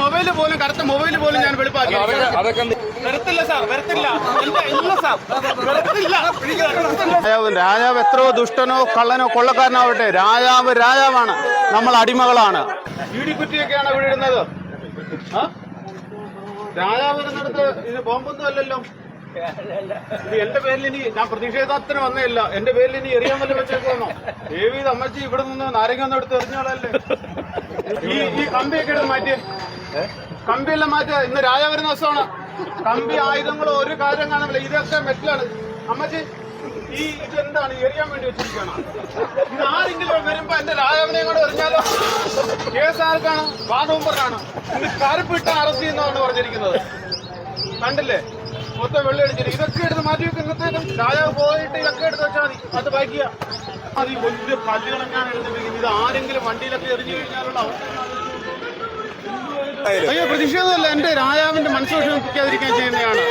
Mobile പോലും കറുത്ത mobile പോലും ഞാൻ വെളുപ്പാക്കി. വരത്തില്ല സാർ, വരത്തില്ല. രാജാവ് എത്രയോ ദുഷ്ടനോ കള്ളനോ കൊള്ളക്കാരനാവട്ടെ, രാജാവ് രാജാവാണ്, നമ്മൾ അടിമകളാണ്. കുറ്റിയൊക്കെയാണ് ഇവിടെ ഇടുന്നത്. രാജാവ് ഇരുന്നിടത്ത് ഇത് ബോംബൊന്നും അല്ലല്ലോ. ഇത് എന്റെ പേരിൽ ഇനി ഞാൻ പ്രതിഷേധത്തിന് വന്നേയില്ല, എന്റെ പേരിൽ ഇനി എറിയാൻ വല്ല വെച്ചേക്കുന്നോ? ദേവി അമ്മച്ചി ഇവിടെ നിന്ന് നാരങ്ങ ഒന്നും എടുത്ത് എറിഞ്ഞോളല്ലേ. ഈ കമ്പിയൊക്കെ എടുത്ത് മാറ്റിയേ, കമ്പിയെല്ലാം മാറ്റുക. ഇന്ന് രാജാവ് വരുന്ന ദിവസമാണ്. കമ്പി ആയുധങ്ങളോ ഒരു കാര്യം കാണുന്നില്ല, ഇതൊക്കെ മെറ്റലാണ്. അമ്മച്ചി ഇതെന്താണ് എറിയാൻ വേണ്ടി വെച്ചിരിക്കണം? ഇത് ആരെങ്കിലും വരുമ്പോ എന്റെ രാജാവിനെ കൂടെ എറിഞ്ഞാലോ? കേസ് ആർക്കാണ്? വാർഡ് മെമ്പറിനാണ്. ഇത് കറുപ്പിട്ട അറസ്റ്റ് ചെയ്യുന്നതാണ് പറഞ്ഞിരിക്കുന്നത്. കണ്ടില്ലേ, മൊത്തം വെള്ളം അടിച്ചിട്ട് ഇതൊക്കെ എടുത്ത് മാറ്റി വെക്കുന്നത്തേക്കും രാജാവ് പോയിട്ട് ഇതൊക്കെ എടുത്ത് വെച്ചാൽ മതി. അത് ബാക്കിയാ അത് ഈ വലിയ കല്ലുകളെങ്ങാൻ എടുത്തിരിക്കുന്നത്. ഇത് ആരെങ്കിലും വണ്ടിയിലൊക്കെ എറിഞ്ഞു കഴിഞ്ഞാലുള്ള അയ്യോ, പ്രതിഷേധമല്ല, എന്റെ രാജാവിന്റെ മനസ്സ് വിഷമിപ്പിക്കാതിരിക്കാൻ ചെയ്യുന്നതാണ്.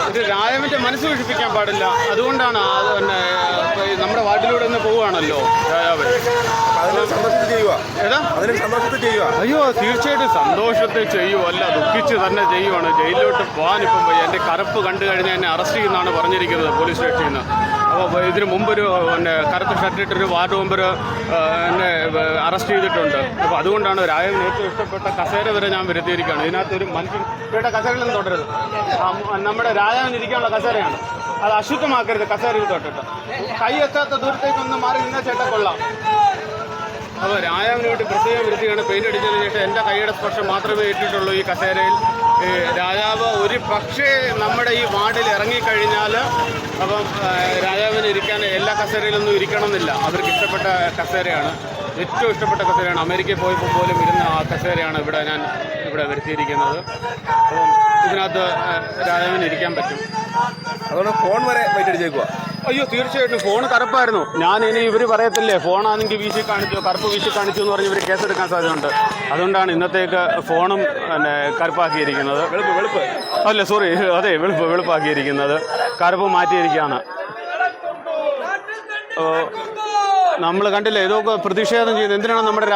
ഇത് രാജാവിന്റെ മനസ്സ് വിഷമിപ്പിക്കാൻ പാടില്ല. അതുകൊണ്ടാണ് പിന്നെ നമ്മുടെ വാർഡിലൂടെ ഒന്ന് പോവുകയാണല്ലോ രാജാവ്. അയ്യോ, തീർച്ചയായിട്ടും സന്തോഷത്തിൽ ചെയ്യുമല്ല, ദുഃഖിച്ച് തന്നെ ചെയ്യുവാണ്. ജയിലിലോട്ട് പോകാൻ ഇപ്പം എന്റെ കറുപ്പ് കണ്ടു കഴിഞ്ഞാൽ എന്നെ അറസ്റ്റ് ചെയ്യുന്നതാണ് പറഞ്ഞിരിക്കുന്നത് പോലീസ് സ്റ്റേഷനിൽ നിന്ന്. അപ്പോൾ ഇതിന് മുമ്പൊരു പിന്നെ കറുത്ത ഷർട്ടിട്ടൊരു വാർഡ് മെമ്പർ എന്നെ അറസ്റ്റ് ചെയ്തിട്ടുണ്ട്. അപ്പോൾ അതുകൊണ്ടാണ് രാജാവിന് ഏറ്റവും ഇഷ്ടപ്പെട്ട കസേര വരെ ഞാൻ വരുത്തിയിരിക്കുകയാണ്. ഇതിനകത്തൊരു മനുഷ്യൻ ഇവിടെ കസേരയിലൊന്നും തൊട്ടരുത്. നമ്മുടെ രാജാവിന് ഇരിക്കാനുള്ള കസേരയാണ്, അത് അശുദ്ധമാക്കരുത്. കസേരയിൽ തൊട്ടിട്ട് കൈ എത്താത്ത ദൂരത്തേക്കൊന്നും മാറി നിന്ന ചേട്ടാ കൊള്ളാം. അപ്പോൾ രാജാവിന് വേണ്ടി പ്രത്യേകം വരുത്തിയാണ്. പെയിന്റ് അടിച്ചതിന് ശേഷം എൻ്റെ കൈയുടെ സ്പർശം മാത്രമേ ഇട്ടിട്ടുള്ളൂ ഈ കസേരയിൽ. രാജാവ് ഒരു പക്ഷേ നമ്മുടെ ഈ വാർഡിൽ ഇറങ്ങിക്കഴിഞ്ഞാൽ അപ്പം രാജാവിന് ഇരിക്കാൻ എല്ലാ കസേരയിലൊന്നും ഇരിക്കണമെന്നില്ല. അവർക്ക് ഇഷ്ടപ്പെട്ട കസേരയാണ്, ഏറ്റവും ഇഷ്ടപ്പെട്ട കസേരയാണ്. അമേരിക്കയിൽ പോയപ്പോൾ പോലും ഇരുന്ന ആ കസേരയാണ് ഞാൻ ഇവിടെ വരുത്തിയിരിക്കുന്നത്. അപ്പം ഇതിനകത്ത് രാജാവിന് ഇരിക്കാൻ പറ്റും. അതുകൊണ്ട് ഫോൺ വരെ വൈറ്റടിച്ചേക്കുക. അയ്യോ, തീർച്ചയായിട്ടും ഫോൺ കറുപ്പായിരുന്നു. ഞാൻ ഇനി ഇവർ പറയത്തില്ലേ ഫോണാണെങ്കിൽ വീശി കാണിച്ചു, കറുപ്പ് വീശി കാണിച്ചു എന്ന് പറഞ്ഞ് ഇവർ കേസെടുക്കാൻ സാധ്യതയുണ്ട്. അതുകൊണ്ടാണ് ഇന്നത്തേക്ക് ഫോണും പിന്നെ കറുപ്പാക്കിയിരിക്കുന്നത്. വെളുപ്പ് അല്ല, സോറി, അതെ, വെളുപ്പാക്കിയിരിക്കുന്നത്. കറുപ്പ് മാറ്റിയിരിക്കുകയാണ്. നമ്മൾ കണ്ടില്ലേ, ഇതൊക്കെ പ്രതിഷേധം ചെയ്യുന്നത് എന്തിനാണ്? നമ്മുടെ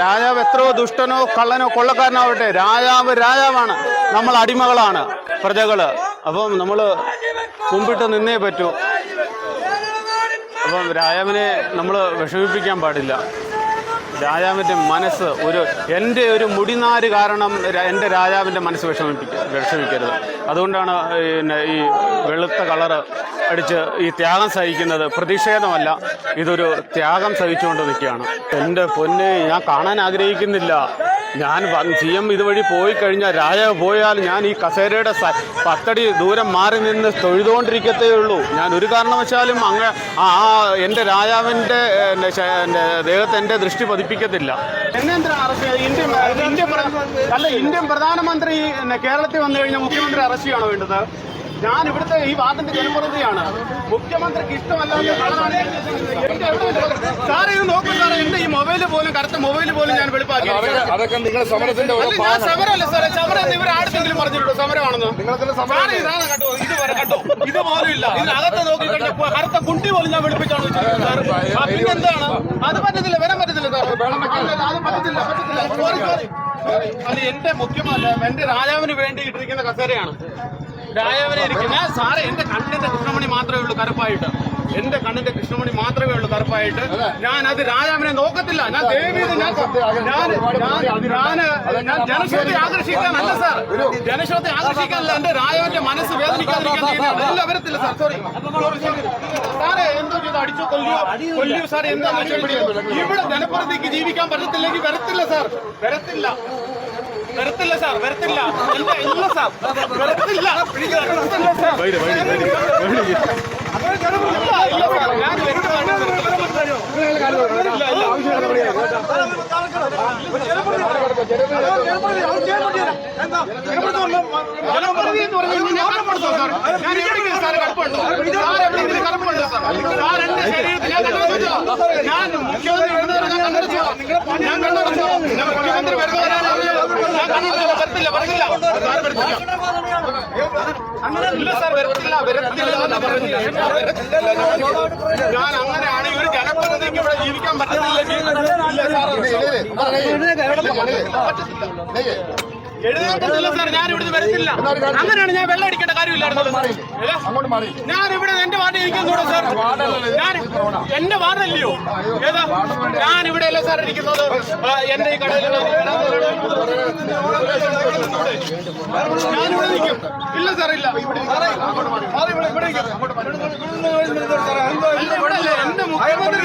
രാജാവ് എത്രയോ ദുഷ്ടനോ കള്ളനോ കൊള്ളക്കാരനാവട്ടെ, രാജാവ് രാജാവാണ്, നമ്മൾ അടിമകളാണ്, പ്രജകള്. അപ്പം നമ്മൾ കുമ്പിട്ട് നിന്നേ പറ്റൂ. അപ്പം രാജാവിനെ നമ്മൾ വിഷമിപ്പിക്കാൻ പാടില്ല. രാജാവിൻ്റെ മനസ്സ് എൻ്റെ ഒരു മുടിനാര് കാരണം എൻ്റെ രാജാവിൻ്റെ മനസ്സ് വിഷമിക്കരുത്. അതുകൊണ്ടാണ് പിന്നെ ഈ വെളുത്ത കളറ് അടിച്ച് ഈ ത്യാഗം സഹിക്കുന്നത്. പ്രതിഷേധമല്ല, ഇതൊരു ത്യാഗം സഹിച്ചുകൊണ്ട് നിൽക്കുകയാണ്. എൻ്റെ പൊന്നെ, ഞാൻ കാണാൻ ആഗ്രഹിക്കുന്നില്ല. ഞാൻ CM ഇതുവഴി പോയി കഴിഞ്ഞാൽ, രാജാവ് പോയാൽ ഞാൻ ഈ കസേരയുടെ 10 അടി ദൂരം മാറി നിന്ന് തൊഴുതുകൊണ്ടിരിക്കത്തേ ഉള്ളൂ. ഞാൻ ഒരു കാരണവശാലും എൻ്റെ രാജാവിൻ്റെ ദേഹത്ത് എൻ്റെ ദൃഷ്ടി പതിപ്പിക്കത്തില്ല. എന്നെന്തിനാ അറസ്റ്റ്? ഇന്ത്യൻ പ്രധാനമന്ത്രി കേരളത്തിൽ വന്നു കഴിഞ്ഞാൽ മുഖ്യമന്ത്രി അറസ്റ്റ് ചെയ്യണോ വേണ്ടത്? ഞാൻ ഇവിടുത്തെ ഈ വാർഡിന്റെ ജനപ്രതിനിധിയാണ്. മുഖ്യമന്ത്രിക്ക് ഇഷ്ടമല്ലാതെ സാർ ഇത് നോക്കൂ സാർ, എന്റെ ഈ മൊബൈല് പോലും കറുത്ത മൊബൈല് പോലും ഞാൻ വെളുപ്പാക്കി. ഞാൻ സമരമല്ല സാറേ, സമരം ഇവർ ആർക്കെങ്കിലും പറഞ്ഞിട്ടുണ്ടോ സമരമാണെന്ന്? സാറേ ഇതാണ് കേട്ടോ, ഇത് വരെ കേട്ടോ, ഇത് പോലും ഇല്ല. ഇതിനകത്ത് നോക്കി കഴിഞ്ഞാൽ കറുത്ത കുട്ടി പോലും ഞാൻ വെളുപ്പിച്ചാണ് വെച്ചിരിക്കുന്നത്. പിന്നെന്താണ്? അത് പറ്റത്തില്ല, വരാൻ പറ്റത്തില്ല സാർ, അത് പറ്റത്തില്ല. അത് എന്റെ മുഖ്യമല്ല, എന്റെ രാജാവിന് വേണ്ടി ഇട്ടിരിക്കുന്ന കസേരയാണ്. രാജാവിനെ ഇരിക്കുന്ന സാറേ, എന്റെ കണ്ണിന്റെ കൃഷ്ണമണി മാത്രമേ ഉള്ളൂ കറുപ്പായിട്ട്. എന്റെ കണ്ണിന്റെ കൃഷ്ണമണി മാത്രമേ ഉള്ളൂ കറുപ്പായിട്ട്. ഞാൻ അത് രാജാവിനെ നോക്കത്തില്ല. ഞാൻ ഞാൻ ജനശ്രദ്ധ ആകർഷിക്കാനല്ല സാർ, ജനശ്രദ്ധ ആകർഷിക്കാനല്ല, എന്റെ രാജാവിന്റെ മനസ്സ് വേദനിക്കാതിരിക്കാൻ ചെയ്യുന്നത്. ഇല്ല, വരത്തില്ല സാർ, സോറി സാറേ. എന്തോ ചെയ്ത് അടിച്ചോ കൊല്ലിയോ സാറേ, എന്താണെന്ന് വെച്ചാൽ ഇവിടെ ജനപ്രതിനിധിക്ക് ജീവിക്കാൻ പറ്റത്തില്ലെങ്കിൽ വരത്തില്ല സാർ, വരത്തില്ല സാർ, വരത്തില്ല. ഇല്ല സാർ, വരത്തില്ല സാർ. ജനപ്രതിനിധി എന്ന് പറഞ്ഞാൽ ഞാൻ കടപ്പെടുത്തോ സാർ? ഞാൻ എവിടെയെങ്കിലും സാറ് കടപ്പുണ്ടോ? സാർ എവിടെയെങ്കിലും കടപ്പുണ്ടോ സാർ? സാർ എന്റെ ശരീരത്തിൽ ഞാൻ മുഖ്യമന്ത്രി വരുന്നവരെ ഞാൻ കണ്ണടച്ചോ, മുഖ്യമന്ത്രി വരുന്നവരാണ്. ഞാൻ കണ്ണടച്ചോ, വരത്തില്ല, ഇല്ല സാർ, വരത്തില്ല എന്ന് പറഞ്ഞു. ഞാൻ അങ്ങനെയാണെങ്കിൽ ഒരു ജനപ്രതിനിധിക്ക് ഇവിടെ ജീവിക്കാൻ പറ്റത്തില്ലെങ്കിൽ എഴുതാൻ സാർ, ഞാൻ ഇവിടുന്ന് വരത്തില്ല. അങ്ങനെയാണ് ഞാൻ വെള്ളം അടിക്കേണ്ട കാര്യമില്ലായിരുന്നു. ഞാൻ ഇവിടെ എന്റെ വാർഡ് ഇരിക്കുന്നൂടെ സാർ? ഞാൻ എന്റെ വാർഡല്ലയോ? ഏതാ? ഞാൻ ഇവിടെ അല്ലേ സാർ ഇരിക്കുന്നത്? എന്റെ ഈ കടയിൽ ഞാനിവിടെ നിൽക്കും. ഇല്ല സാർ, ഇല്ല. എന്റെ മുഖ്യമന്ത്രി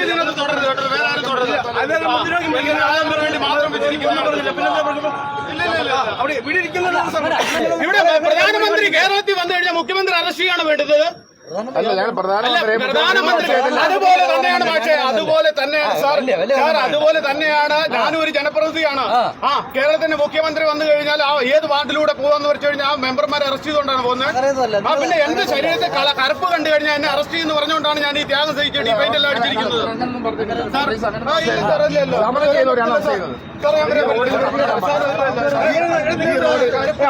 ഇതിനകത്ത് തുടരുത് കേട്ടോ, വേറെ ആരും തുടരുത്. വേണ്ടി മാത്രം ഇവിടെ പ്രധാനമന്ത്രി കേരളത്തിൽ വന്നു കഴിഞ്ഞാൽ മുഖ്യമന്ത്രി അറസ്റ്റ് ചെയ്യാണ് വേണ്ടത്. പ്രധാനമന്ത്രി അതുപോലെ തന്നെയാണ്. പക്ഷേ അതുപോലെ തന്നെയാണ് സാർ, അതുപോലെ തന്നെയാണ്. ഞാനും ഒരു ജനപ്രതിനിധിയാണ്. കേരളത്തിന്റെ മുഖ്യമന്ത്രി വന്നു കഴിഞ്ഞാൽ ഏത് വാർഡിലൂടെ പോകാന്ന് വെച്ച് കഴിഞ്ഞാൽ ആ മെമ്പർമാരെ അറസ്റ്റ് ചെയ്തുകൊണ്ടാണ് പോകുന്നത്. പിന്നെ എന്റെ ശരീരത്തെ കറുപ്പ് കണ്ടു കഴിഞ്ഞാൽ എന്നെ അറസ്റ്റ് ചെയ്യുന്നു പറഞ്ഞുകൊണ്ടാണ് ഞാൻ ഈ ത്യാഗം സഹിച്ച് ഡിഫൈൻഡ് എല്ലാം അടിച്ചിരിക്കുന്നത്. സാർ